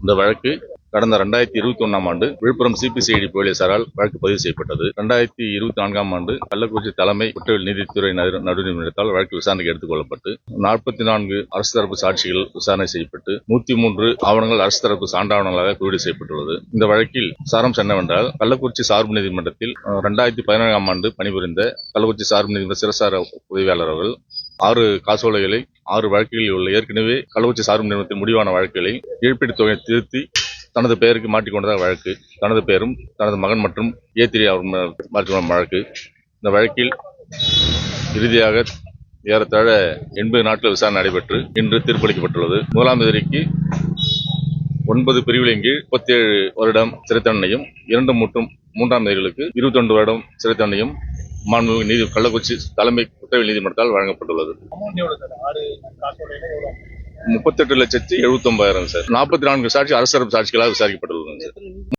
இந்த வழக்கு கடந்த 2021ஆம் ஆண்டு விழுப்புரம் சிபிசிஐடி போலீசாரால் வழக்கு பதிவு செய்யப்பட்டது. 2024ஆம் ஆண்டு கள்ளக்குறிச்சி தலைமை குற்றவியல் நீதித்துறை நடுநீதிமன்றத்தால் வழக்கு விசாரணைக்கு எடுத்துக் கொள்ளப்பட்டு 44 அரசு தரப்பு சாட்சிகள் விசாரணை செய்யப்பட்டு 103 ஆவணங்கள் அரசு தரப்பு சான்றாவணங்களாக குறியீடு செய்யப்பட்டுள்ளது. இந்த வழக்கில் சாராம்சம் என்னவென்றால், கள்ளக்குறிச்சி சார்பு நீதிமன்றத்தில் 2014ஆம் ஆண்டு பணிபுரிந்த கள்ளக்குறிச்சி சார்பு நீதிமன்ற சிறசார உதவியாளர் அவர்கள் 6 காசோலைகளை 6 வழக்குகளில் உள்ள ஏற்கனவே கள்ளக்குறிச்சி சார்பு நீதிமன்றத்தில் முடிவான வழக்குகளை இழப்பீட்டுத் தொகையை திருத்தி தனது பெயருக்கு மாற்றிக்கொண்டதாக வழக்கு. தனது பெயரும் தனது மகன் மற்றும் A3 அவர் மாற்றிக்கொண்ட வழக்கு. இந்த வழக்கில் இறுதியாக ஏறத்தாழ 80 நாட்கள் விசாரணை நடைபெற்று இன்று தீர்ப்பளிக்கப்பட்டுள்ளது. முதலாம் எதிரிக்கு 9 பிரிவுகளின் கீழ் 37 வருடம் சிறை தண்டனையும், 2 மற்றும் 3ஆம் எதிரிகளுக்கு 21 வருடம் சிறை தண்டனையும் மாண்புமிகு கள்ளக்குறிச்சி தலைமை குற்றவியல் நீதிமன்றத்தால் வழங்கப்பட்டுள்ளது. 38,79,000 சார். 44 சாட்சி அரசு தரப்பு சாட்சிகளாக விசாரிக்கப்பட்டுள்ளது சார்.